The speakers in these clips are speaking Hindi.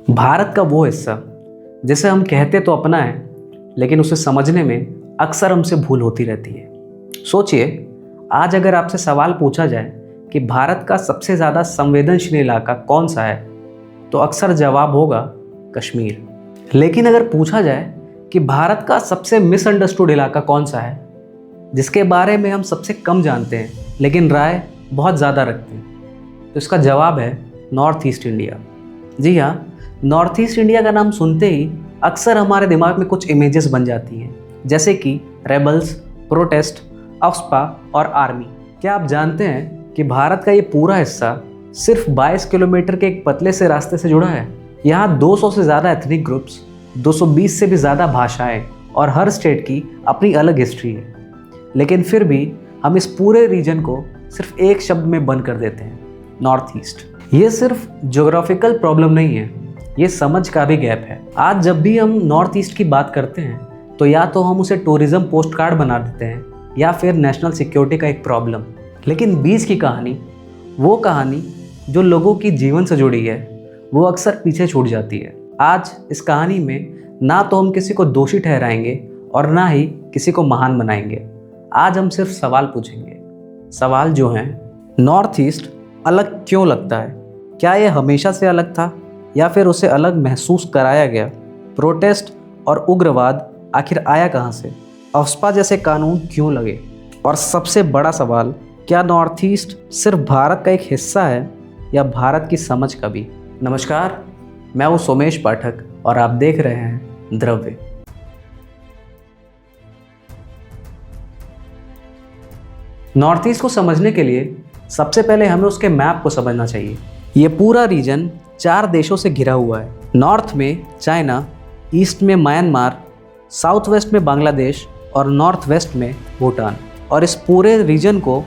भारत का वो हिस्सा जिसे हम कहते तो अपना है, लेकिन उसे समझने में अक्सर हमसे भूल होती रहती है। सोचिए, आज अगर आपसे सवाल पूछा जाए कि भारत का सबसे ज़्यादा संवेदनशील इलाका कौन सा है, तो अक्सर जवाब होगा कश्मीर। लेकिन अगर पूछा जाए कि भारत का सबसे मिसअंडरस्टूड इलाका कौन सा है, जिसके बारे में हम सबसे कम जानते हैं लेकिन राय बहुत ज़्यादा रखते हैं, तो इसका जवाब है नॉर्थ ईस्ट इंडिया। जी हाँ, नॉर्थ ईस्ट इंडिया का नाम सुनते ही अक्सर हमारे दिमाग में कुछ इमेजेस बन जाती हैं, जैसे कि रेबल्स, प्रोटेस्ट, अफ्स्पा और आर्मी। क्या आप जानते हैं कि भारत का ये पूरा हिस्सा सिर्फ 22 किलोमीटर के एक पतले से रास्ते से जुड़ा है? यहाँ 200 से ज़्यादा एथनिक ग्रुप्स, 220 से भी ज़्यादा भाषाएं और हर स्टेट की अपनी अलग हिस्ट्री है। लेकिन फिर भी हम इस पूरे रीजन को सिर्फ एक शब्द में बंद कर देते हैं, नॉर्थ ईस्ट। ये सिर्फ ज्योग्राफिकल प्रॉब्लम नहीं है, ये समझ का भी गैप है। आज जब भी हम नॉर्थ ईस्ट की बात करते हैं तो या तो हम उसे टूरिज्म पोस्ट कार्ड बना देते हैं या फिर नेशनल सिक्योरिटी का एक प्रॉब्लम। लेकिन बीच की कहानी, वो कहानी जो लोगों की जीवन से जुड़ी है, वो अक्सर पीछे छूट जाती है। आज इस कहानी में ना तो हम किसी को दोषी ठहराएंगे और ना ही किसी को महान बनाएंगे। आज हम सिर्फ सवाल पूछेंगे। सवाल जो हैं, नॉर्थ ईस्ट अलग क्यों लगता है? क्या ये हमेशा से अलग था या फिर उसे अलग महसूस कराया गया? प्रोटेस्ट और उग्रवाद आखिर आया कहाँ से? अफ्स्पा जैसे कानून क्यों लगे? और सबसे बड़ा सवाल, क्या नॉर्थ ईस्ट सिर्फ भारत का एक हिस्सा है या भारत की समझ का भी? नमस्कार, मैं हूँ सोमेश पाठक और आप देख रहे हैं द्रव्य। नॉर्थ ईस्ट को समझने के लिए सबसे पहले हमें उसके मैप को समझना चाहिए। ये पूरा रीजन 4 देशों से घिरा हुआ है। नॉर्थ में चाइना, ईस्ट में म्यांमार, साउथ वेस्ट में बांग्लादेश और नॉर्थ वेस्ट में भूटान। और इस पूरे रीजन को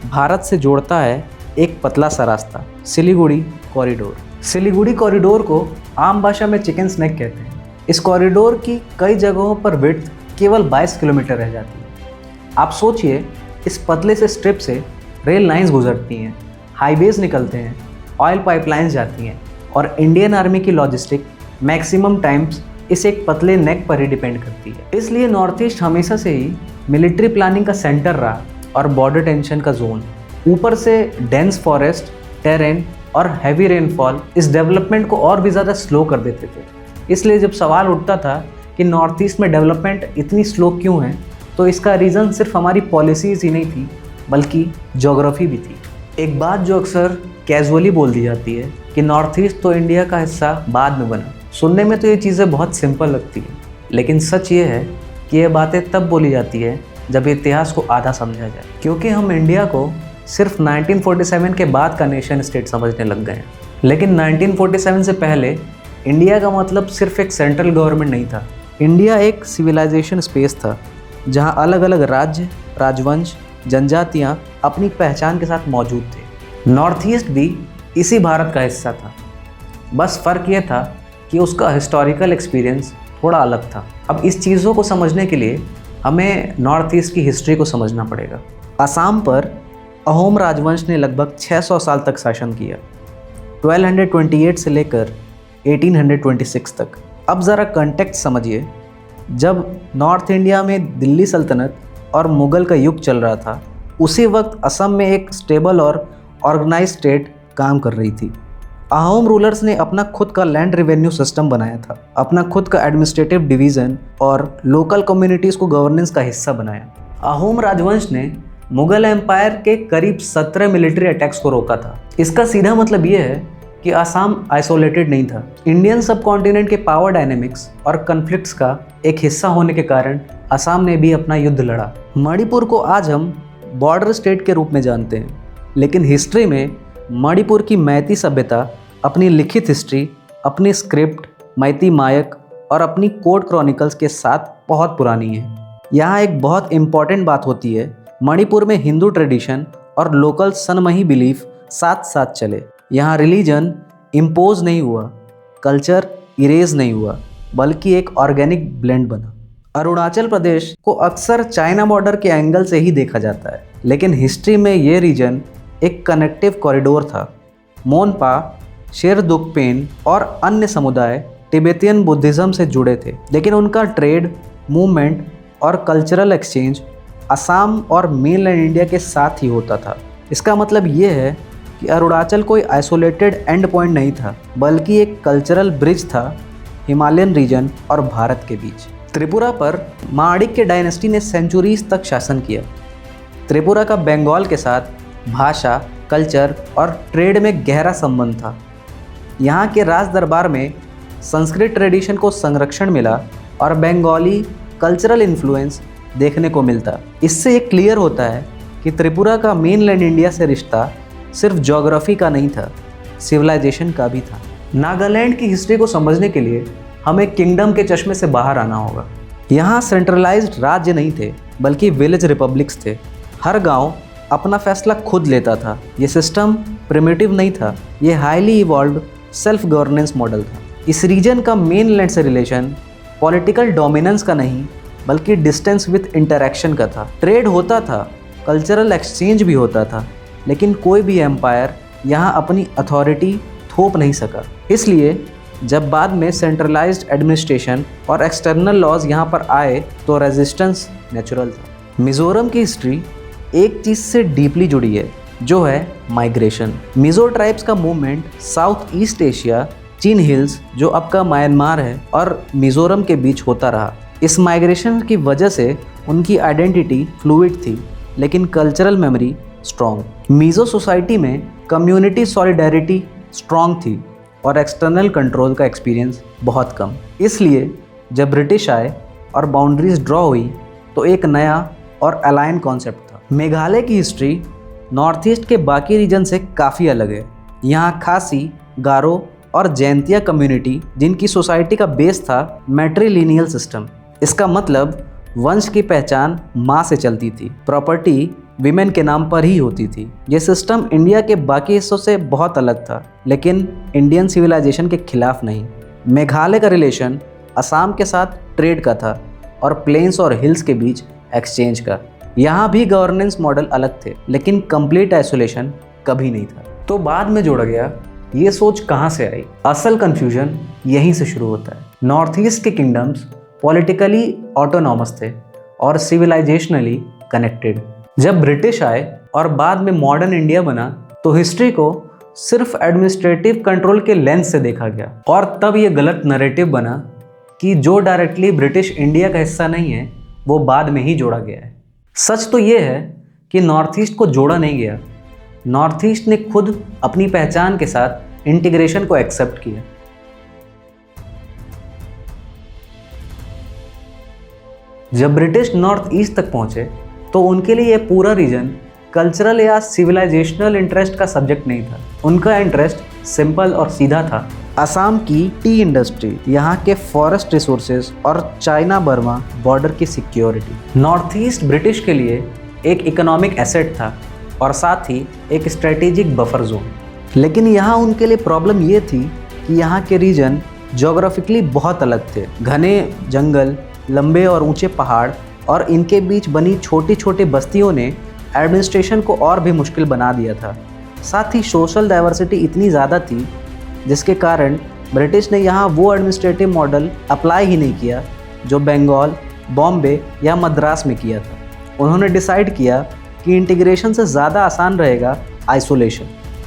भारत से जोड़ता है एक पतला सा रास्ता, सिलीगुड़ी कॉरिडोर। सिलीगुड़ी कॉरिडोर को आम भाषा में चिकन स्नैक कहते हैं। इस कॉरिडोर की कई जगहों पर विड्थ केवल 22 किलोमीटर रह जाती है। आप सोचिए, इस पतले से स्ट्रिप से रेल लाइंस गुजरती हैं, हाईवेज निकलते हैं, ऑयल पाइपलाइंस जाती हैं और इंडियन आर्मी की लॉजिस्टिक मैक्सिमम टाइम्स इस एक पतले नेक पर ही डिपेंड करती है। इसलिए नॉर्थ ईस्ट हमेशा से ही मिलिट्री प्लानिंग का सेंटर रहा और बॉर्डर टेंशन का जोन। ऊपर से डेंस फॉरेस्ट, टेरेन और हैवी रेनफॉल इस डेवलपमेंट को और भी ज़्यादा स्लो कर देते थे। इसलिए जब सवाल उठता था कि नॉर्थ ईस्ट में डेवलपमेंट इतनी स्लो क्यों है, तो इसका रीज़न सिर्फ हमारी पॉलिसीज़ ही नहीं थी, बल्कि ज्योग्राफी भी थी। एक बात जो अक्सर कैजुअली बोल दी जाती है कि नॉर्थ ईस्ट तो इंडिया का हिस्सा बाद में बना। सुनने में तो ये चीज़ें बहुत सिंपल लगती हैं, लेकिन सच ये है कि ये बातें तब बोली जाती है जब इतिहास को आधा समझा जाए। क्योंकि हम इंडिया को सिर्फ 1947 के बाद का नेशन स्टेट समझने लग गए हैं। लेकिन 1947 से पहले इंडिया का मतलब सिर्फ एक सेंट्रल गवर्नमेंट नहीं था। इंडिया एक सिविलाइजेशन स्पेस था जहाँ अलग अलग राज्य, राजवंश, जनजातियाँ अपनी पहचान के साथ मौजूद थे। नॉर्थ ईस्ट भी इसी भारत का हिस्सा था, बस फ़र्क ये था कि उसका हिस्टोरिकल एक्सपीरियंस थोड़ा अलग था। अब इस चीज़ों को समझने के लिए हमें नॉर्थ ईस्ट की हिस्ट्री को समझना पड़ेगा। असम पर अहोम राजवंश ने लगभग 600 साल तक शासन किया, 1228 से लेकर 1826 तक। अब ज़रा कंटेक्स्ट समझिए। जब नॉर्थ इंडिया में दिल्ली सल्तनत और मुग़ल का युग चल रहा था, उसी वक्त असम में एक स्टेबल और ऑर्गेनाइज स्टेट काम कर रही थी। अहोम रूलर्स ने अपना खुद का लैंड रेवेन्यू सिस्टम बनाया था, अपना खुद का एडमिनिस्ट्रेटिव डिवीज़न और लोकल कम्युनिटीज़ को गवर्नेंस का हिस्सा बनाया। अहोम राजवंश ने मुग़ल एम्पायर के करीब 17 मिलिट्री अटैक्स को रोका था। इसका सीधा मतलब ये है कि असम आइसोलेटेड नहीं था। इंडियन सब कॉन्टिनेंट के पावर डायनेमिक्स और कन्फ्लिक्ट्स का एक हिस्सा होने के कारण असम ने भी अपना युद्ध लड़ा। मणिपुर को आज हम बॉर्डर स्टेट के रूप में जानते हैं, लेकिन हिस्ट्री में मणिपुर की मैती सभ्यता अपनी लिखित हिस्ट्री, अपनी स्क्रिप्ट, मैती मायक और अपनी कोर्ट क्रॉनिकल्स के साथ बहुत पुरानी है। यहाँ एक बहुत इम्पॉर्टेंट बात होती है, मणिपुर में हिंदू ट्रेडिशन और लोकल सनमही बिलीफ साथ साथ चले। यहाँ रिलीजन इम्पोज नहीं हुआ, कल्चर इरेज नहीं हुआ, बल्कि एक ऑर्गेनिक ब्लेंड बना। अरुणाचल प्रदेश को अक्सर चाइना बॉर्डर के एंगल से ही देखा जाता है, लेकिन हिस्ट्री में ये रीजन एक कनेक्टिव कॉरिडोर था। मोनपा शेरदुकपेन और अन्य समुदाय तिब्बतियन बुद्धिज़्म से जुड़े थे, लेकिन उनका ट्रेड, मूवमेंट और कल्चरल एक्सचेंज असम और मेनलैंड इंडिया के साथ ही होता था। इसका मतलब ये है कि अरुणाचल कोई आइसोलेटेड एंड पॉइंट नहीं था, बल्कि एक कल्चरल ब्रिज था हिमालयन रीजन और भारत के बीच। त्रिपुरा पर माणिक्य डायनेस्टी ने सेंचुरीज तक शासन किया। त्रिपुरा का बंगाल के साथ भाषा, कल्चर और ट्रेड में गहरा संबंध था। यहाँ के राज दरबार में संस्कृत ट्रेडिशन को संरक्षण मिला और बंगाली कल्चरल इन्फ्लुएंस देखने को मिलता। इससे ये क्लियर होता है कि त्रिपुरा का मेनलैंड इंडिया से रिश्ता सिर्फ ज्योग्राफी का नहीं था, सिविलाइजेशन का भी था। नागालैंड की हिस्ट्री को समझने के लिए हमें किंगडम के चश्मे से बाहर आना होगा। यहाँ सेंट्रलाइज्ड राज्य नहीं थे, बल्कि विलेज रिपब्लिक्स थे। हर गांव अपना फैसला खुद लेता था। ये सिस्टम प्रिमिटिव नहीं था, ये highly evolved self governance model था। इस रीजन का मेनलैंड से रिलेशन पॉलिटिकल डोमिनेंस का नहीं, बल्कि डिस्टेंस विथ इंटरैक्शन का था। ट्रेड होता था, कल्चरल एक्सचेंज भी होता था, लेकिन कोई भी एम्पायर यहाँ अपनी अथॉरिटी थोप नहीं सका। इसलिए जब बाद में सेंट्रलाइज्ड एडमिनिस्ट्रेशन और एक्सटर्नल लॉज यहाँ पर आए तो रेजिस्टेंस नेचुरल था। मिज़ोरम की हिस्ट्री एक चीज़ से डीपली जुड़ी है, जो है माइग्रेशन। मिज़ो ट्राइब्स का मूवमेंट साउथ ईस्ट एशिया, चीन हिल्स जो अब का म्यांमार है, और मिज़ोरम के बीच होता रहा। इस माइग्रेशन की वजह से उनकी आइडेंटिटी फ्लूइड थी, लेकिन cultural memory strong. Mizo society में कम्युनिटी सॉलिडेरिटी स्ट्रॉन्ग थी और एक्सटर्नल कंट्रोल का एक्सपीरियंस बहुत कम। इसलिए जब ब्रिटिश आए और बाउंड्रीज ड्रॉ हुई तो एक नया और अलाइन कॉन्सेप्ट था। मेघालय की हिस्ट्री नॉर्थ ईस्ट के बाकी रीजन से काफ़ी अलग है। यहाँ खासी, गारो और जैंतिया कम्युनिटी, जिनकी सोसाइटी का बेस था मैट्रिलिनियल सिस्टम। इसका मतलब वंश की पहचान माँ से चलती थी, प्रॉपर्टी विमेन के नाम पर ही होती थी। ये सिस्टम इंडिया के बाकी हिस्सों से बहुत अलग था, लेकिन इंडियन सिविलाइजेशन के खिलाफ नहीं। मेघालय का रिलेशन असम के साथ ट्रेड का था और प्लेन्स और हिल्स के बीच एक्सचेंज का। यहाँ भी गवर्नेंस मॉडल अलग थे, लेकिन कंप्लीट आइसोलेशन कभी नहीं था। तो बाद में जोड़ा गया, ये सोच कहाँ से आई? असल कन्फ्यूजन यहीं से शुरू होता है। नॉर्थ ईस्ट के किंगडम्स पॉलिटिकली ऑटोनॉमस थे और सिविलाइजेशनली कनेक्टेड। जब ब्रिटिश आए और बाद में मॉडर्न इंडिया बना तो हिस्ट्री को सिर्फ एडमिनिस्ट्रेटिव कंट्रोल के लेंस से देखा गया, और तब ये गलत नैरेटिव बना कि जो डायरेक्टली ब्रिटिश इंडिया का हिस्सा नहीं है वो बाद में ही जोड़ा गया है। सच तो ये है कि नॉर्थ ईस्ट को जोड़ा नहीं गया, नॉर्थ ईस्ट ने खुद अपनी पहचान के साथ इंटीग्रेशन को एक्सेप्ट किया। जब ब्रिटिश नॉर्थ ईस्ट तक पहुंचे तो उनके लिए यह पूरा रीजन कल्चरल या सिविलाइजेशनल इंटरेस्ट का सब्जेक्ट नहीं था। उनका इंटरेस्ट सिंपल और सीधा था। असम की टी इंडस्ट्री, यहाँ के फॉरेस्ट रिसोर्सेज और चाइना बर्मा बॉर्डर की सिक्योरिटी। नॉर्थ ईस्ट ब्रिटिश के लिए एक इकोनॉमिक एसेट था और साथ ही एक स्ट्रेटेजिक बफर जोन। लेकिन यहाँ उनके लिए प्रॉब्लम ये थी कि यहाँ के रीजन ज्योग्राफिकली बहुत अलग थे। घने जंगल, लंबे और ऊंचे पहाड़ और इनके बीच बनी छोटी छोटी बस्तियों ने एडमिनिस्ट्रेशन को और भी मुश्किल बना दिया था। साथ ही सोशल डाइवर्सिटी इतनी ज़्यादा थी जिसके कारण ब्रिटिश ने यहाँ वो एडमिनिस्ट्रेटिव मॉडल अप्लाई ही नहीं किया जो बंगाल, बॉम्बे या मद्रास में किया था। उन्होंने डिसाइड किया कि इंटीग्रेशन से ज़्यादा आसान रहेगा आइसोलेशन,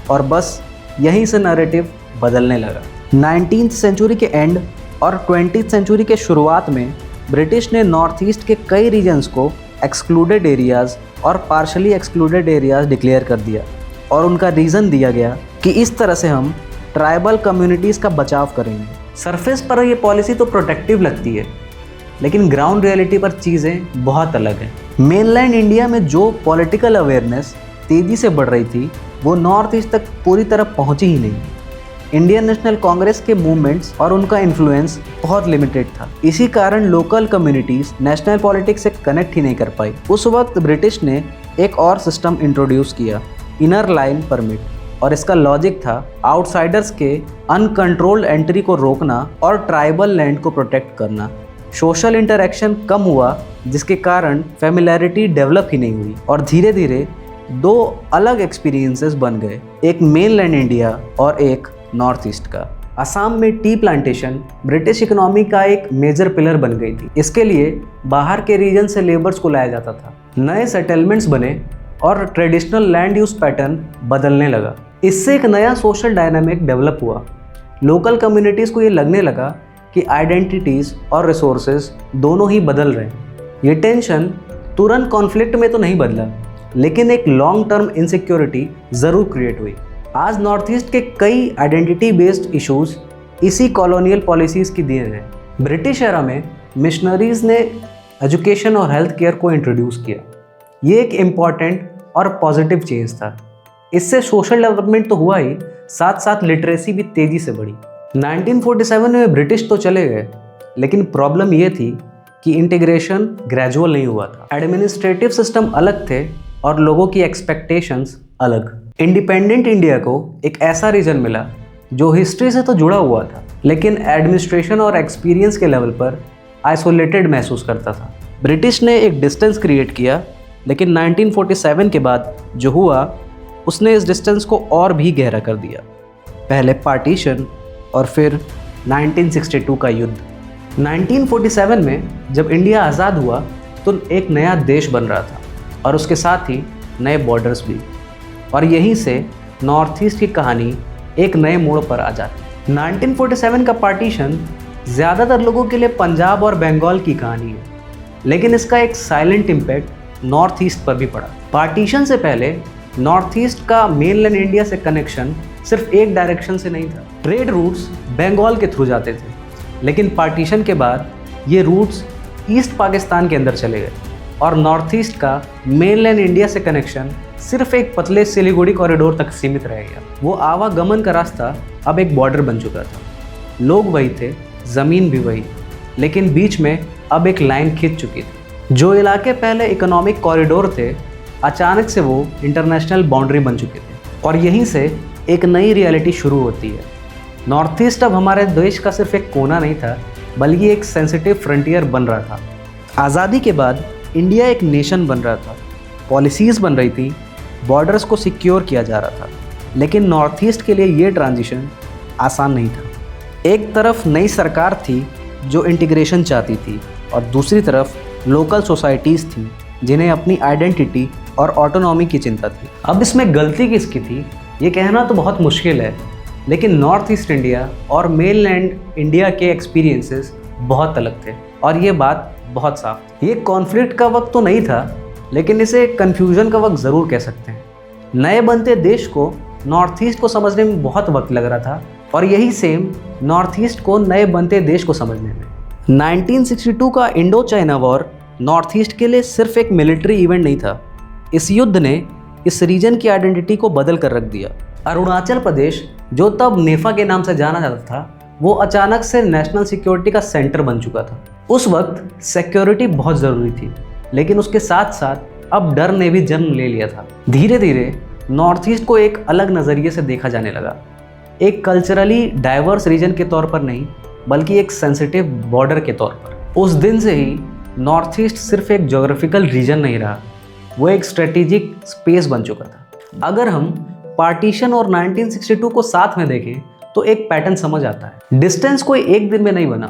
और बस यहीं से नैरेटिव बदलने लगा। 19th सेंचुरी के एंड और 20th सेंचुरी के शुरुआत में ब्रिटिश ने नॉर्थ ईस्ट के कई रीजन्स को एक्सक्लूडेड एरियाज़ और पार्शली एक्सक्लूडेड एरियाज़ डिक्लेयर कर दिया, और उनका रीज़न दिया गया कि इस तरह से हम ट्राइबल कम्युनिटीज़ का बचाव करेंगे। सरफेस पर ये पॉलिसी तो प्रोटेक्टिव लगती है, लेकिन ग्राउंड रियलिटी पर चीज़ें बहुत अलग हैं। मेनलैंड इंडिया में जो पॉलिटिकल अवेयरनेस तेज़ी से बढ़ रही थी वो नॉर्थ ईस्ट तक पूरी तरह पहुंची ही नहीं। इंडियन नेशनल कांग्रेस के मूवमेंट्स और उनका इन्फ्लुएंस बहुत लिमिटेड था। इसी कारण लोकल कम्युनिटीज़ नेशनल पॉलिटिक्स से कनेक्ट ही नहीं कर पाई। उस वक्त ब्रिटिश ने एक और सिस्टम इंट्रोड्यूस किया, इनर लाइन परमिट, और इसका लॉजिक था आउटसाइडर्स के अनकंट्रोल्ड एंट्री को रोकना और ट्राइबल लैंड को प्रोटेक्ट करना। सोशल इंटरेक्शन कम हुआ जिसके कारण फेमिलियरिटी डेवलप ही नहीं हुई, और धीरे धीरे दो अलग एक्सपीरियंसेस बन गए, एक मेनलैंड इंडिया और एक नॉर्थ ईस्ट का। असम में टी प्लांटेशन ब्रिटिश इकोनॉमी का एक मेजर पिलर बन गई थी। इसके लिए बाहर के रीजन से लेबर्स को लाया जाता था। नए सेटलमेंट्स बने और ट्रेडिशनल लैंड यूज पैटर्न बदलने लगा। इससे एक नया सोशल डायनामिक डेवलप हुआ। लोकल कम्युनिटीज़ को ये लगने लगा कि आइडेंटिटीज़ और रिसोर्सेज दोनों ही बदल रहे हैं। ये टेंशन तुरंत कॉन्फ्लिक्ट में तो नहीं बदला, लेकिन एक लॉन्ग टर्म इनसिक्योरिटी ज़रूर क्रिएट हुई। आज नॉर्थ ईस्ट के कई आइडेंटिटी बेस्ड इश्यूज इसी कॉलोनियल पॉलिसीज़ की देन है। ब्रिटिश एरा में मिशनरीज़ ने एजुकेशन और हेल्थ केयर को इंट्रोड्यूस किया। ये एक इम्पॉर्टेंट और पॉजिटिव चेंज था। इससे सोशल डेवलपमेंट तो हुआ ही, साथ साथ लिटरेसी भी तेज़ी से बढ़ी। 1947 में ब्रिटिश तो चले गए, लेकिन प्रॉब्लम ये थी कि इंटीग्रेशन ग्रेजुअल नहीं हुआ था। एडमिनिस्ट्रेटिव सिस्टम अलग थे और लोगों की एक्सपेक्टेशंस अलग। इंडिपेंडेंट इंडिया को एक ऐसा रीजन मिला जो हिस्ट्री से तो जुड़ा हुआ था, लेकिन एडमिनिस्ट्रेशन और एक्सपीरियंस के लेवल पर आइसोलेटेड महसूस करता था। ब्रिटिश ने एक डिस्टेंस क्रिएट किया, लेकिन 1947 के बाद जो हुआ उसने इस डिस्टेंस को और भी गहरा कर दिया। पहले पार्टीशन और फिर 1962 का युद्ध। 1947 में जब इंडिया आज़ाद हुआ तो एक नया देश बन रहा था और उसके साथ ही नए बॉर्डर्स भी। और यहीं से नॉर्थ ईस्ट की कहानी एक नए मोड़ पर आ जाती। 1947 का पार्टीशन ज़्यादातर लोगों के लिए पंजाब और बंगाल की कहानी है, लेकिन इसका एक साइलेंट इम्पैक्ट नॉर्थ ईस्ट पर भी पड़ा। पार्टीशन से पहले नॉर्थ ईस्ट का मेनलैंड इंडिया से कनेक्शन सिर्फ एक डायरेक्शन से नहीं था। ट्रेड रूट्स बंगाल के थ्रू जाते थे, लेकिन पार्टीशन के बाद ये रूट्स ईस्ट पाकिस्तान के अंदर चले गए और नॉर्थ ईस्ट का मेनलैंड इंडिया से कनेक्शन सिर्फ एक पतले सिलीगुड़ी कॉरिडोर तक सीमित रह गया। वो आवागमन का रास्ता अब एक बॉर्डर बन चुका था। लोग वही थे, ज़मीन भी वही, लेकिन बीच में अब एक लाइन खिंच चुकी थी। जो इलाके पहले इकोनॉमिक कॉरिडोर थे, अचानक से वो इंटरनेशनल बाउंड्री बन चुके थे और यहीं से एक नई रियलिटी शुरू होती है। नॉर्थ ईस्ट अब हमारे देश का सिर्फ एक कोना नहीं था, बल्कि एक सेंसिटिव फ्रंटियर बन रहा था। आज़ादी के बाद इंडिया एक नेशन बन रहा था, पॉलिसीज़ बन रही थी, बॉर्डर्स को सिक्योर किया जा रहा था, लेकिन नॉर्थ ईस्ट के लिए ये ट्रांजिशन आसान नहीं था। एक तरफ नई सरकार थी जो इंटीग्रेशन चाहती थी और दूसरी तरफ लोकल सोसाइटीज़ थी जिन्हें अपनी आइडेंटिटी और ऑटोनॉमी की चिंता थी। अब इसमें गलती किसकी थी ये कहना तो बहुत मुश्किल है, लेकिन नॉर्थ ईस्ट इंडिया और मेनलैंड इंडिया के एक्सपीरियंसेस बहुत अलग थे और ये बात बहुत साफ थी। ये कॉन्फ्लिक्ट का वक्त तो नहीं था, लेकिन इसे कन्फ्यूजन का वक्त ज़रूर कह सकते हैं। नए बनते देश को नॉर्थ ईस्ट को समझने में बहुत वक्त लग रहा था और यही सेम नॉर्थ ईस्ट को नए बनते देश को समझने में। 1962 का Indo China war north east के लिए सिर्फ एक मिलिट्री इवेंट नहीं था। इस युद्ध ने इस रीजन की आइडेंटिटी को बदल कर रख दिया। अरुणाचल प्रदेश, जो तब नेफा के नाम से जाना जाता था, वो अचानक से नेशनल सिक्योरिटी का सेंटर बन चुका था। उस वक्त सिक्योरिटी बहुत ज़रूरी थी, लेकिन उसके साथ साथ अब डर ने भी जन्म ले लिया था। धीरे धीरे नॉर्थ ईस्ट को एक अलग नज़रिए से देखा जाने लगा, एक कल्चरली डाइवर्स रीजन के तौर पर नहीं, बल्कि एक सेंसिटिव बॉर्डर के तौर पर। उस दिन से ही नॉर्थ ईस्ट सिर्फ एक ज्योग्राफिकल रीजन नहीं रहा, वो एक स्ट्रेटेजिक स्पेस बन चुका था। अगर हम पार्टीशन और 1962 को साथ में देखें तो एक पैटर्न समझ आता है। डिस्टेंस कोई एक दिन में नहीं बना।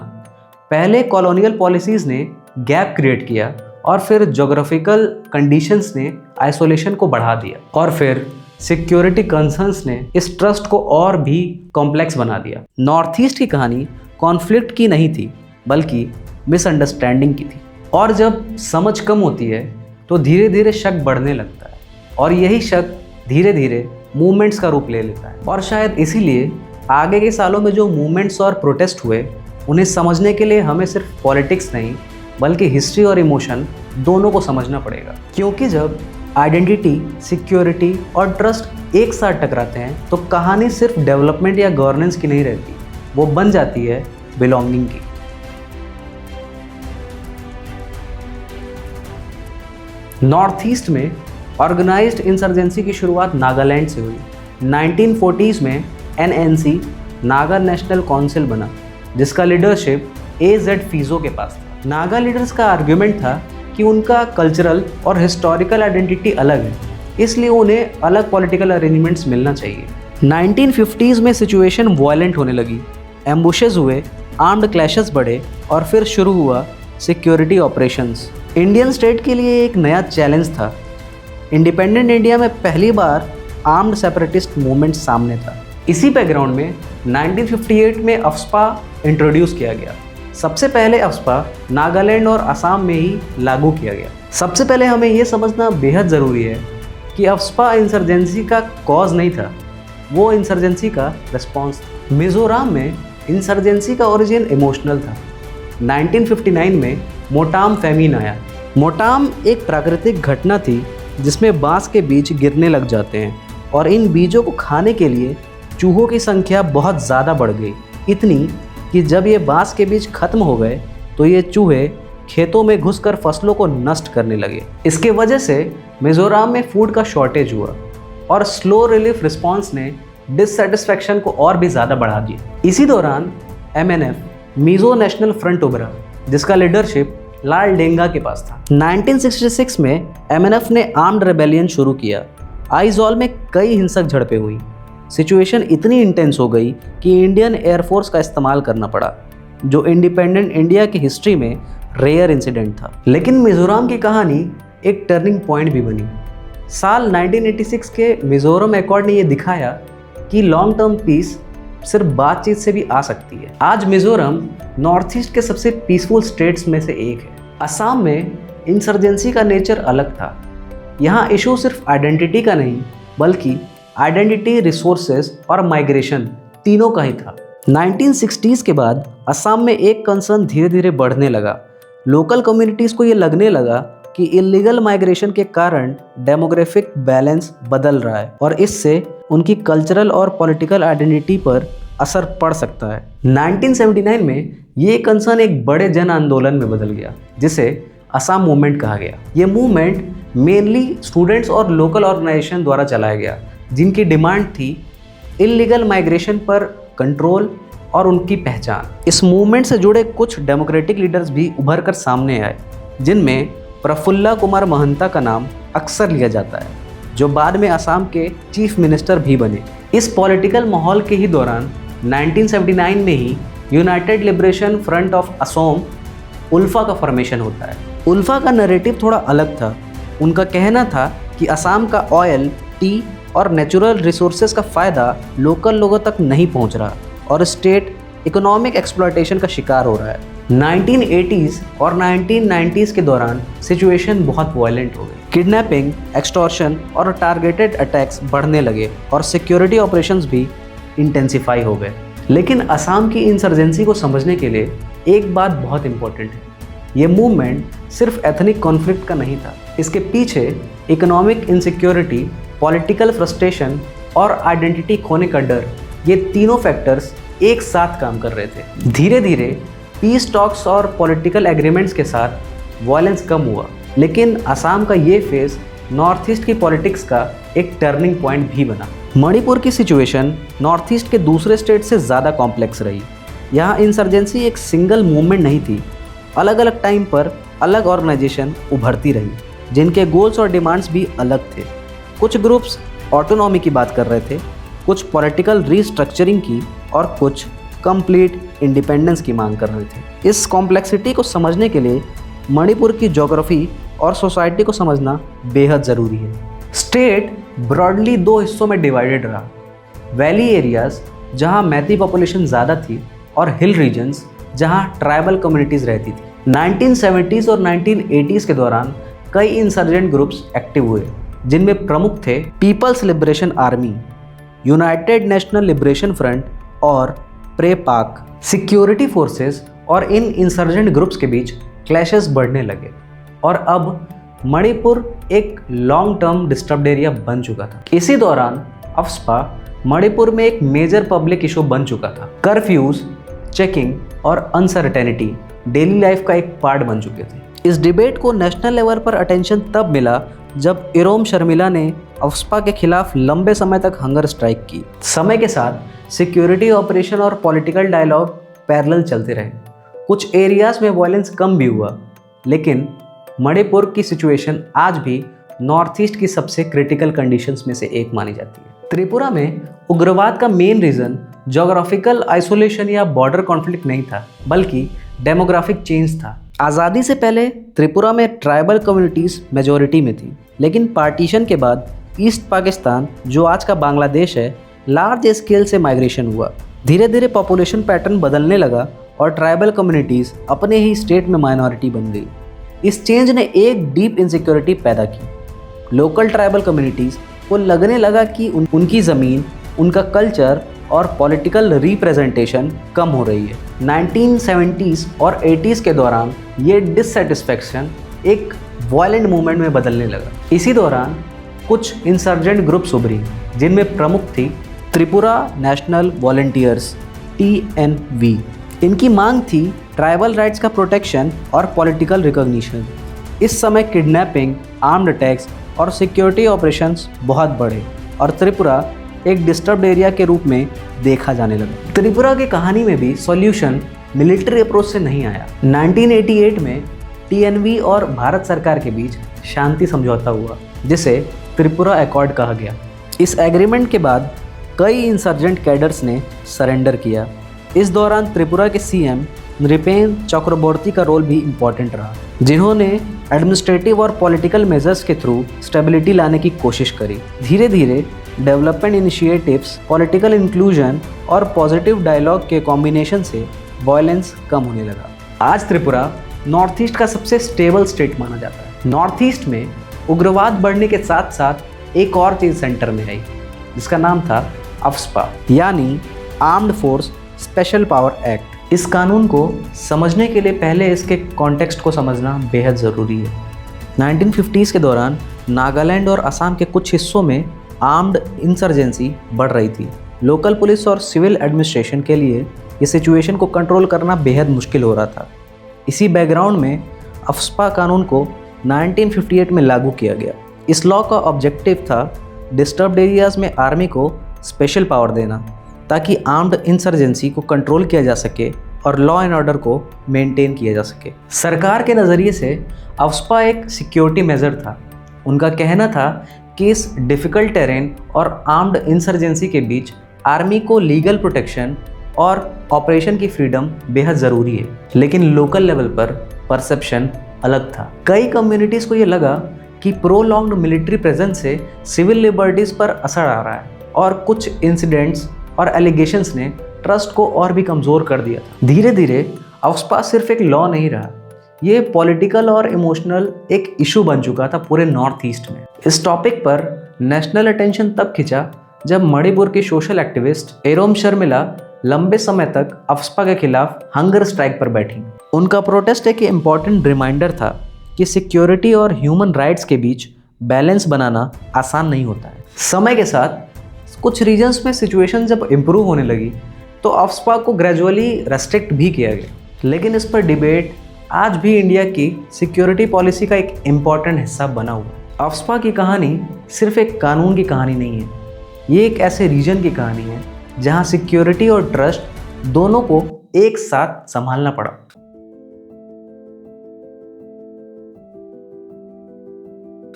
पहले कॉलोनियल पॉलिसीज़ ने गैप क्रिएट किया और फिर ज्योग्राफिकल कंडीशंस ने आइसोलेशन को बढ़ा दिया और फिर सिक्योरिटी कंसर्न्स ने इस ट्रस्ट को और भी कॉम्प्लेक्स बना दिया। नॉर्थ ईस्ट की कहानी कॉन्फ्लिक्ट की नहीं थी, बल्कि मिसअंडरस्टैंडिंग की थी। और जब समझ कम होती है तो धीरे धीरे शक बढ़ने लगता है और यही शक धीरे धीरे मूवमेंट्स का रूप ले लेता है। और शायद इसीलिए आगे के सालों में जो मूवमेंट्स और प्रोटेस्ट हुए, उन्हें समझने के लिए हमें सिर्फ पॉलिटिक्स नहीं, बल्कि हिस्ट्री और इमोशन दोनों को समझना पड़ेगा। क्योंकि जब आइडेंटिटी, सिक्योरिटी और ट्रस्ट एक साथ टकराते हैं तो कहानी सिर्फ डेवलपमेंट या गवर्नेंस की नहीं रहती, वो बन जाती है बिलोंगिंग की। नॉर्थ ईस्ट में ऑर्गेनाइज्ड इंसर्जेंसी की शुरुआत नागालैंड से हुई। 1940s में NNC नागा नेशनल काउंसिल बना, जिसका लीडरशिप AZ फिजो के पास था। नागा लीडर्स का आर्ग्यूमेंट था कि उनका कल्चरल और हिस्टोरिकल आइडेंटिटी अलग है, इसलिए उन्हें अलग पॉलिटिकल अरेंजमेंट्स मिलना चाहिए। 1950s में सिचुएशन वायलेंट होने लगी, एम्बुशेस हुए, आर्म्ड क्लैशेस बढ़े और फिर शुरू हुआ सिक्योरिटी ऑपरेशंस। इंडियन स्टेट के लिए एक नया चैलेंज था। इंडिपेंडेंट इंडिया में पहली बार आर्म्ड सेपरेटिस्ट मूवमेंट सामने था। इसी बैकग्राउंड में 1958 में अफ्स्पा इंट्रोड्यूस किया गया। सबसे पहले अफ्स्पा नागालैंड और असम में ही लागू किया गया। सबसे पहले हमें यह समझना बेहद ज़रूरी है कि अफ्स्पा इंसर्जेंसी का कॉज नहीं था, वो इंसर्जेंसी का रिस्पॉन्स था। मिजोरम में इंसर्जेंसी का ओरिजिन इमोशनल था। 1959 में मोटाम फैमिन आया। मोटाम एक प्राकृतिक घटना थी जिसमें बांस के बीज गिरने लग जाते हैं और इन बीजों को खाने के लिए चूहों की संख्या बहुत ज़्यादा बढ़ गई, इतनी कि जब ये बांस के बीज खत्म हो गए तो ये चूहे खेतों में घुसकर फसलों को नष्ट करने लगे। इसके वजह से मिजोरम में फूड का शॉर्टेज हुआ और स्लो रिलीफ रिस्पॉन्स ने डिससेटिस्फैक्शन को और भी ज़्यादा बढ़ा दिया। इसी दौरान MNF मिजो नेशनल फ्रंट उभरा, जिसका लीडरशिप लाल डेंगा के पास था। 1966 में MNF ने आर्म्ड रेबेलियन शुरू किया। आइजॉल में कई हिंसक झड़पें हुई। सिचुएशन इतनी इंटेंस हो गई कि इंडियन एयरफोर्स का इस्तेमाल करना पड़ा, जो इंडिपेंडेंट इंडिया की हिस्ट्री में रेयर इंसिडेंट था। लेकिन मिजोरम की कहानी एक टर्निंग पॉइंट भी बनी। साल 1986 के मिजोरम अकॉर्ड ने यह दिखाया कि लॉन्ग टर्म पीस सिर्फ बातचीत से भी आ सकती है। आज मिजोरम नॉर्थ ईस्ट के सबसे पीसफुल स्टेट्स में से एक है। असम में इंसर्जेंसी का नेचर अलग था। यहाँ इशू सिर्फ आइडेंटिटी का नहीं, बल्कि आइडेंटिटी, रिसोर्सेज और माइग्रेशन तीनों का ही था। 1960s के बाद असम में एक कंसर्न धीरे धीरे बढ़ने लगा। लोकल कम्युनिटीज़ को ये लगने लगा कि इलीगल माइग्रेशन के कारण डेमोग्राफिक बैलेंस बदल रहा है और इससे उनकी कल्चरल और पॉलिटिकल आइडेंटिटी पर असर पड़ सकता है। 1979 में ये कंसर्न एक बड़े जन आंदोलन में बदल गया, जिसे असम मूवमेंट कहा गया। ये मूवमेंट मेनली स्टूडेंट्स और लोकल ऑर्गेनाइजेशन द्वारा चलाया गया, जिनकी डिमांड थी इलीगल माइग्रेशन पर कंट्रोल और उनकी पहचान। इस मूवमेंट से जुड़े कुछ डेमोक्रेटिक लीडर्स भी उभर कर सामने आए, जिनमें प्रफुल्ला कुमार महंता का नाम अक्सर लिया जाता है, जो बाद में असम के चीफ मिनिस्टर भी बने। इस पॉलिटिकल माहौल के ही दौरान 1979 में ही united liberation front of Assam ULFA का फॉर्मेशन होता है। उल्फा का नैरेटिव थोड़ा अलग था। उनका कहना था कि असम का ऑयल, टी और नेचुरल रिसोर्सेज का फ़ायदा लोकल लोगों तक नहीं पहुंच रहा और स्टेट इकोनॉमिक एक्सप्लॉयटेशन का शिकार हो रहा है। 1980s और 1990s के दौरान सिचुएशन बहुत वायलेंट हो गई। किडनैपिंग, एक्सटॉर्शन और टारगेटेड अटैक्स बढ़ने लगे और सिक्योरिटी ऑपरेशंस भी इंटेंसिफाई हो गए। लेकिन असम की इंसर्जेंसी को समझने के लिए एक बात बहुत इंपॉर्टेंट है। ये मूवमेंट सिर्फ एथनिक कॉन्फ्लिक्ट का नहीं था। इसके पीछे इकोनॉमिक इनसिक्योरिटी, पॉलिटिकल फ्रस्ट्रेशन और आइडेंटिटी खोने का डर, ये तीनों फैक्टर्स एक साथ काम कर रहे थे। धीरे धीरे पीस टॉक्स और पॉलिटिकल एग्रीमेंट्स के साथ वायलेंस कम हुआ, लेकिन असम का ये फेज नॉर्थ ईस्ट की पॉलिटिक्स का एक टर्निंग पॉइंट भी बना। मणिपुर की सिचुएशन नॉर्थ ईस्ट के दूसरे स्टेट से ज़्यादा कॉम्प्लेक्स रही। यहाँ इंसर्जेंसी एक सिंगल मूवमेंट नहीं थी, अलग अलग टाइम पर अलग ऑर्गेनाइजेशन उभरती रही, जिनके गोल्स और डिमांड्स भी अलग थे। कुछ ग्रुप्स ऑटोनॉमी की बात कर रहे थे, कुछ पॉलिटिकल रीस्ट्रक्चरिंग की और कुछ कंप्लीट इंडिपेंडेंस की मांग कर रहे थे। इस कॉम्प्लेक्सिटी को समझने के लिए मणिपुर की ज्योग्राफी और सोसाइटी को समझना बेहद ज़रूरी है। स्टेट ब्रॉडली दो हिस्सों में डिवाइडेड रहा। वैली एरियाज़ जहां मैती पॉपुलेशन ज़्यादा थी और हिल रीजन्स जहां ट्राइबल कम्युनिटीज़ रहती थी। 1970s और 1980s के दौरान कई इंसर्जेंट ग्रुप्स एक्टिव हुए, जिनमें प्रमुख थे People's Liberation Army, United National Liberation Front और प्रे-पाक। सिक्योरिटी फोर्सेस और इन इंसर्जेंट ग्रुप्स के बीच क्लैशेस बढ़ने लगे और अब मणिपुर एक लॉन्ग टर्म डिस्टर्ब्ड एरिया बन चुका था। इसी दौरान अफ्स्पा मणिपुर में एक मेजर पब्लिक इशू बन चुका था। कर्फ्यूज, चेकिंग और अनसर्टेनिटी डेली लाइफ का एक पार्ट बन चुके थे। इस डिबेट को नेशनल लेवल पर अटेंशन तब मिला जब इरोम शर्मिला ने अफ्स्पा के खिलाफ लंबे समय तक हंगर स्ट्राइक की। समय के साथ सिक्योरिटी ऑपरेशन और पॉलिटिकल डायलॉग पैरेलल चलते रहे। कुछ एरियाज में वायलेंस कम भी हुआ, लेकिन मणिपुर की सिचुएशन आज भी नॉर्थ ईस्ट की सबसे क्रिटिकल कंडीशंस में से एक मानी जाती है। त्रिपुरा में उग्रवाद का मेन रीजन ज्योग्राफिकल आइसोलेशन या बॉर्डर कॉन्फ्लिक्ट नहीं था, बल्कि डेमोग्राफिक चेंज था। आज़ादी से पहले त्रिपुरा में ट्राइबल कम्युनिटीज मेजोरिटी में थी, लेकिन पार्टीशन के बाद ईस्ट पाकिस्तान, जो आज का बांग्लादेश है, लार्ज स्केल से माइग्रेशन हुआ। धीरे धीरे पॉपुलेशन पैटर्न बदलने लगा और ट्राइबल कम्युनिटीज़ अपने ही स्टेट में माइनॉरिटी बन गई। इस चेंज ने एक डीप इनसिक्योरिटी पैदा की। लोकल ट्राइबल कम्युनिटीज़ को लगने लगा कि उनकी ज़मीन, उनका कल्चर और पॉलिटिकल रिप्रेजेंटेशन कम हो रही है। 1970s और 80s के दौरान ये डिससेटिस्फैक्शन एक वायलेंट मूवमेंट में बदलने लगा। इसी दौरान कुछ इंसर्जेंट ग्रुप्स उभरी, जिनमें प्रमुख थी त्रिपुरा नेशनल वॉलंटियर्स TNV। इनकी मांग थी ट्राइबल राइट्स का प्रोटेक्शन और पॉलिटिकल रिकॉग्निशन। इस समय किडनैपिंग, आर्म्ड अटैक्स और सिक्योरिटी ऑपरेशंस बहुत बढ़े और त्रिपुरा एक डिस्टर्ब्ड एरिया के रूप में देखा जाने लगा। त्रिपुरा की कहानी में भी सॉल्यूशन मिलिट्री अप्रोच से नहीं आया। 1988 में TNV और भारत सरकार के बीच शांति समझौता हुआ, जिसे त्रिपुरा एकॉर्ड कहा गया। इस एग्रीमेंट के बाद कई इंसर्जेंट कैडर्स ने सरेंडर किया। इस दौरान त्रिपुरा के CM नृपेन चक्रवर्ती का रोल भी इम्पॉर्टेंट रहा, जिन्होंने एडमिनिस्ट्रेटिव और पॉलिटिकल मेजर्स के थ्रू स्टेबिलिटी लाने की कोशिश करी। धीरे धीरे डेवलपमेंट इनिशिएटिव्स, पॉलिटिकल इंक्लूजन और पॉजिटिव डायलॉग के कॉम्बिनेशन से वायलेंस कम होने लगा। आज त्रिपुरा नॉर्थ ईस्ट का सबसे स्टेबल स्टेट माना जाता है। नॉर्थ ईस्ट में उग्रवाद बढ़ने के साथ साथ एक और चीज़ सेंटर में आई, जिसका नाम था अफ्स्पा, यानी armed force special power act. इस कानून को समझने के लिए पहले इसके कॉन्टेक्स्ट को समझना बेहद ज़रूरी है। 1950s के दौरान नागालैंड और असम के कुछ हिस्सों में आर्म्ड इंसर्जेंसी बढ़ रही थी। लोकल पुलिस और सिविल एडमिनिस्ट्रेशन के लिए ये सिचुएशन को कंट्रोल करना बेहद मुश्किल हो रहा था। इसी बैकग्राउंड में अफ्स्पा कानून को 1958 में लागू किया गया। इस लॉ का ऑब्जेक्टिव था डिस्टर्ब्ड एरियाज़ में आर्मी को स्पेशल पावर देना, ताकि आर्म्ड इंसर्जेंसी को कंट्रोल किया जा सके और लॉ एंड ऑर्डर को मेंटेन किया जा सके। सरकार के नज़रिए से अफ्स्पा एक सिक्योरिटी मेजर था। उनका कहना था कि इस डिफ़िकल्ट टेरेन और आर्म्ड इंसर्जेंसी के बीच आर्मी को लीगल प्रोटेक्शन और ऑपरेशन की फ्रीडम बेहद ज़रूरी है। लेकिन लोकल लेवल पर परसेप्शन अलग था। कई कम्युनिटीज़ को ये लगा कि प्रोलॉन्ग्ड मिलिट्री प्रेजेंस से सिविल लिबर्टीज़ पर असर आ रहा है, और कुछ इंसिडेंट्स और एलिगेशंस ने ट्रस्ट को और भी कमज़ोर कर दिया था। धीरे धीरे अफ्स्पा सिर्फ एक लॉ नहीं रहा, ये पॉलिटिकल और इमोशनल एक इशू बन चुका था पूरे नॉर्थ ईस्ट में। इस टॉपिक पर नेशनल अटेंशन तब खिंचा जब मणिपुर की सोशल एक्टिविस्ट एरोम शर्मिला लंबे समय तक अफ्स्पा के खिलाफ हंगर स्ट्राइक पर बैठी। उनका प्रोटेस्ट एक इम्पॉर्टेंट रिमाइंडर था कि सिक्योरिटी और ह्यूमन राइट्स के बीच बैलेंस बनाना आसान नहीं होता है। समय के साथ कुछ रीजन्स में सिचुएशन जब इम्प्रूव होने लगी तो अफ्स्पा को ग्रेजुअली रेस्ट्रिक्ट भी किया गया, लेकिन इस पर डिबेट आज भी इंडिया की सिक्योरिटी पॉलिसी का एक इम्पॉर्टेंट हिस्सा बना हुआ है। अफ्स्पा की कहानी सिर्फ एक कानून की कहानी नहीं है, ये एक ऐसे रीजन की कहानी है जहां सिक्योरिटी और ट्रस्ट दोनों को एक साथ संभालना पड़ा।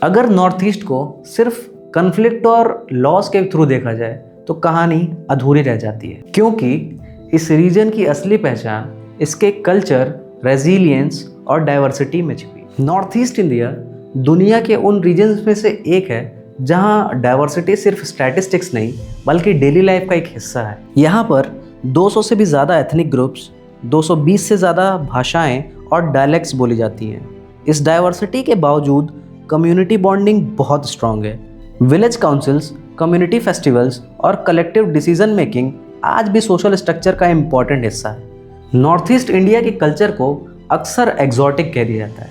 अगर नॉर्थ ईस्ट को सिर्फ कन्फ्लिक्ट और लॉस के थ्रू देखा जाए तो कहानी अधूरी रह जाती है, क्योंकि इस रीजन की असली पहचान इसके कल्चर, रेजिलियंस और डाइवर्सिटी में छिपी। नॉर्थ ईस्ट इंडिया दुनिया के उन रीजन्स में से एक है जहां डाइवर्सिटी सिर्फ स्टैटिस्टिक्स नहीं बल्कि डेली लाइफ का एक हिस्सा है। यहाँ पर 200 से भी ज़्यादा एथनिक ग्रुप्स, 220 से ज़्यादा भाषाएं और डायलेक्ट्स बोली जाती हैं। इस डाइवर्सिटी के बावजूद कम्युनिटी बॉन्डिंग बहुत स्ट्रॉन्ग है। विलेज काउंसिल्स, कम्युनिटी फेस्टिवल्स और कलेक्टिव डिसीजन मेकिंग आज भी सोशल स्ट्रक्चर का इम्पॉर्टेंट हिस्सा है। नॉर्थ ईस्ट इंडिया के कल्चर को अक्सर एग्जॉटिक कह दिया जाता है,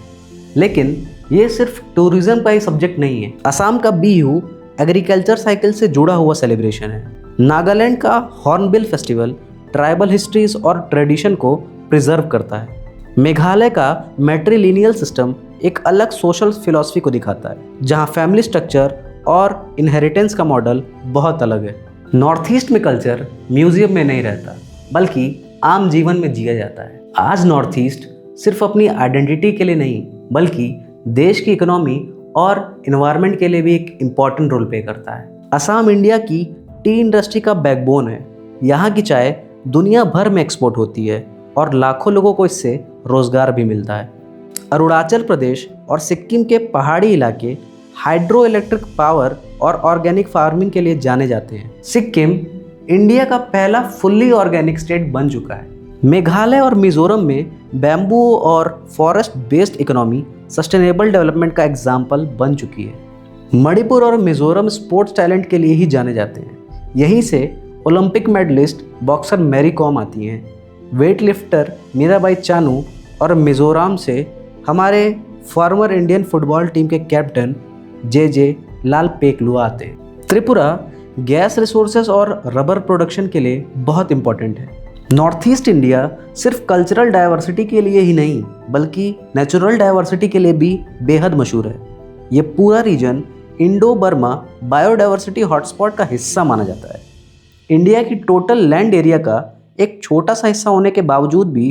लेकिन ये सिर्फ टूरिज्म का ही सब्जेक्ट नहीं है। असम का बिहू एग्रीकल्चर साइकिल से जुड़ा हुआ सेलिब्रेशन है। नागालैंड का हॉर्नबिल फेस्टिवल ट्राइबल हिस्ट्रीज और ट्रेडिशन को प्रिजर्व करता है। मेघालय का मैट्रिलिनियल सिस्टम एक अलग सोशल फिलॉसफी को दिखाता है, जहाँ फैमिली स्ट्रक्चर और इनहेरिटेंस का मॉडल बहुत अलग है। नॉर्थ ईस्ट में कल्चर म्यूजियम में नहीं रहता, बल्कि आम जीवन में जिया जाता है। आज नॉर्थ ईस्ट सिर्फ अपनी आइडेंटिटी के लिए नहीं, बल्कि देश की इकोनॉमी और इन्वायरमेंट के लिए भी एक इम्पॉर्टेंट रोल प्ले करता है। असम इंडिया की टी इंडस्ट्री का बैकबोन है। यहाँ की चाय दुनिया भर में एक्सपोर्ट होती है और लाखों लोगों को इससे रोजगार भी मिलता है। अरुणाचल प्रदेश और सिक्किम के पहाड़ी इलाके हाइड्रो इलेक्ट्रिक पावर और ऑर्गेनिक फार्मिंग के लिए जाने जाते हैं। सिक्किम इंडिया का पहला फुल्ली ऑर्गेनिक स्टेट बन चुका है। मेघालय और मिजोरम में बैम्बू और forest based economy sustainable development का एग्जाम्पल बन चुकी है। मणिपुर और मिजोरम स्पोर्ट्स टैलेंट के लिए ही जाने जाते हैं। यहीं से Olympic medallist boxer Mary Kom आती हैं। वेट लिफ्टर मीराबाई चानू और मिजोरम से हमारे फॉर्मर इंडियन फुटबॉल टीम के कैप्टन जे लाल पेकलुआ आते हैं। त्रिपुरा गैस रिसोर्सेज और रबर प्रोडक्शन के लिए बहुत इंपॉर्टेंट है। नॉर्थ ईस्ट इंडिया सिर्फ कल्चरल डाइवर्सिटी के लिए ही नहीं बल्कि नेचुरल डाइवर्सिटी के लिए भी बेहद मशहूर है। ये पूरा region Indo Burma biodiversity hotspot का हिस्सा माना जाता है। इंडिया की टोटल लैंड एरिया का एक छोटा सा हिस्सा होने के बावजूद भी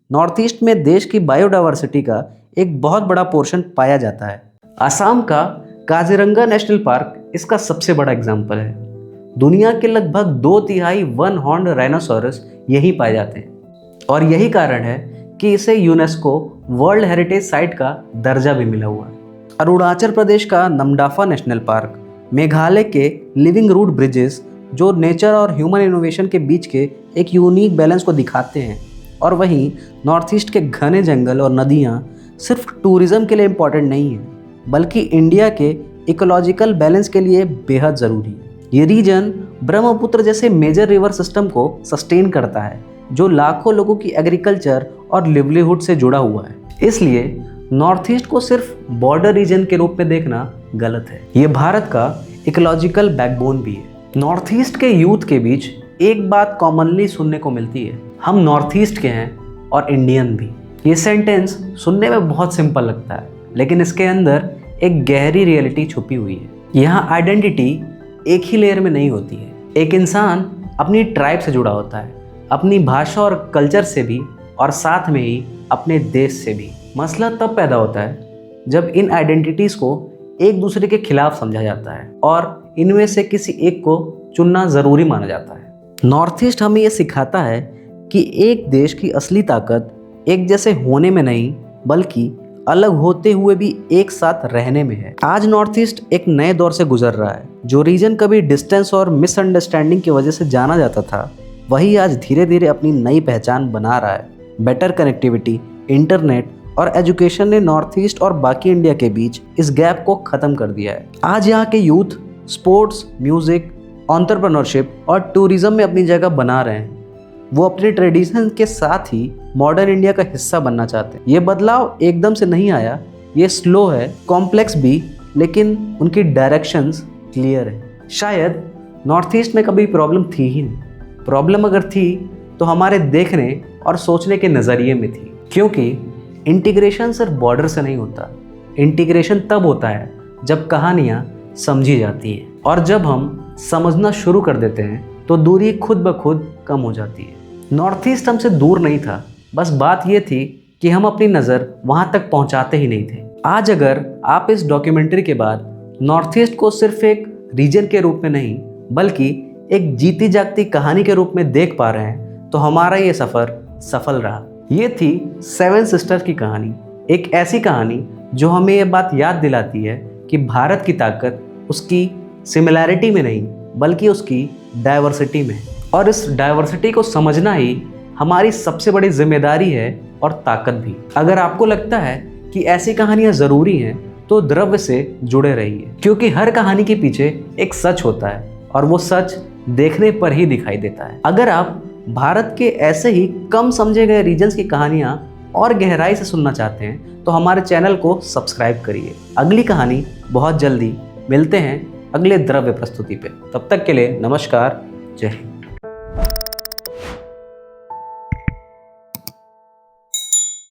नॉर्थ ईस्ट में देश की बायोडाइवर्सिटी का एक बहुत बड़ा पोर्शन पाया जाता है। असम का काजीरंगा नेशनल पार्क इसका सबसे बड़ा एग्जाम्पल है। दुनिया के लगभग 2/3 वन हॉर्न राइनोसोरस यहीं पाए जाते हैं और यही कारण है कि इसे यूनेस्को वर्ल्ड हेरिटेज साइट का दर्जा भी मिला हुआ है। अरुणाचल प्रदेश का नमडाफा नेशनल पार्क, मेघालय के लिविंग रूट ब्रिजेस जो नेचर और ह्यूमन इनोवेशन के बीच के एक यूनिक बैलेंस को दिखाते हैं, और वहीं नॉर्थ ईस्ट के घने जंगल और नदियाँ सिर्फ टूरिज्म के लिए इम्पॉर्टेंट नहीं है बल्कि इंडिया के इकोलॉजिकल बैलेंस के लिए बेहद ज़रूरी है। ये रीजन ब्रह्मपुत्र जैसे मेजर रिवर सिस्टम को सस्टेन करता है जो लाखों लोगों की एग्रीकल्चर और लिवलीहुड से जुड़ा हुआ है। इसलिए नॉर्थ ईस्ट को सिर्फ बॉर्डर रीजन के रूप में देखना गलत है। ये भारत का इकोलॉजिकल बैकबोन भी है। नॉर्थ ईस्ट के यूथ के बीच एक बात कॉमनली सुनने को मिलती है, हम नॉर्थ ईस्ट के हैं और इंडियन भी। ये सेंटेंस सुनने में बहुत सिंपल लगता है लेकिन इसके अंदर एक गहरी रियलिटी छुपी हुई है। यहाँ आइडेंटिटी एक ही लेयर में नहीं होती है। एक इंसान अपनी ट्राइब से जुड़ा होता है, अपनी भाषा और कल्चर से भी, और साथ में ही अपने देश से भी। मसला तब पैदा होता है जब इन आइडेंटिटीज़ को एक दूसरे के खिलाफ समझा जाता है और इनमें से किसी एक को चुनना ज़रूरी माना जाता है। नॉर्थ ईस्ट हमें ये सिखाता है कि एक देश की असली ताकत एक जैसे होने में नहीं बल्कि अलग होते हुए भी एक साथ रहने में है। आज नॉर्थ ईस्ट एक नए दौर से गुजर रहा है। जो रीजन कभी डिस्टेंस और मिसअंडरस्टैंडिंग की वजह से जाना जाता था, वही आज धीरे धीरे अपनी नई पहचान बना रहा है। बेटर कनेक्टिविटी, इंटरनेट और एजुकेशन ने नॉर्थ ईस्ट और बाकी इंडिया के बीच इस गैप को ख़त्म कर दिया है। आज यहाँ के यूथ स्पोर्ट्स, म्यूज़िक, एंटरप्रेन्योरशिप और टूरिज्म में अपनी जगह बना रहे हैं। वो अपने ट्रेडिशन के साथ ही मॉडर्न इंडिया का हिस्सा बनना चाहते हैं। ये बदलाव एकदम से नहीं आया, ये स्लो है, कॉम्प्लेक्स भी, लेकिन उनकी डायरेक्शंस क्लियर है। शायद नॉर्थ ईस्ट में कभी प्रॉब्लम थी ही नहीं। प्रॉब्लम अगर थी तो हमारे देखने और सोचने के नज़रिए में थी, क्योंकि इंटीग्रेशन सिर्फ बॉर्डर से नहीं होता। इंटीग्रेशन तब होता है जब कहानियाँ समझी जाती हैं, और जब हम समझना शुरू कर देते हैं तो दूरी खुद ब खुद कम हो जाती है। नॉर्थ ईस्ट हमसे दूर नहीं था, बस बात ये थी कि हम अपनी नज़र वहाँ तक पहुँचाते ही नहीं थे। आज अगर आप इस डॉक्यूमेंट्री के बाद नॉर्थ ईस्ट को सिर्फ एक रीजन के रूप में नहीं बल्कि एक जीती जागती कहानी के रूप में देख पा रहे हैं तो हमारा ये सफ़र सफल रहा। ये थी 7 सिस्टर्स की कहानी, एक ऐसी कहानी जो हमें ये बात याद दिलाती है कि भारत की ताकत उसकी सिमिलैरिटी में नहीं बल्कि उसकी डाइवर्सिटी में है, और इस डाइवर्सिटी को समझना ही हमारी सबसे बड़ी जिम्मेदारी है और ताकत भी। अगर आपको लगता है कि ऐसी कहानियाँ ज़रूरी हैं तो द्रव्य से जुड़े रहिए, क्योंकि हर कहानी के पीछे एक सच होता है और वो सच देखने पर ही दिखाई देता है। अगर आप भारत के ऐसे ही कम समझे गए रीजन्स की कहानियाँ और गहराई से सुनना चाहते हैं तो हमारे चैनल को सब्सक्राइब करिए। अगली कहानी बहुत जल्दी। मिलते हैं अगले द्रव्य प्रस्तुति पे। तब तक के लिए नमस्कार, जय हिंद।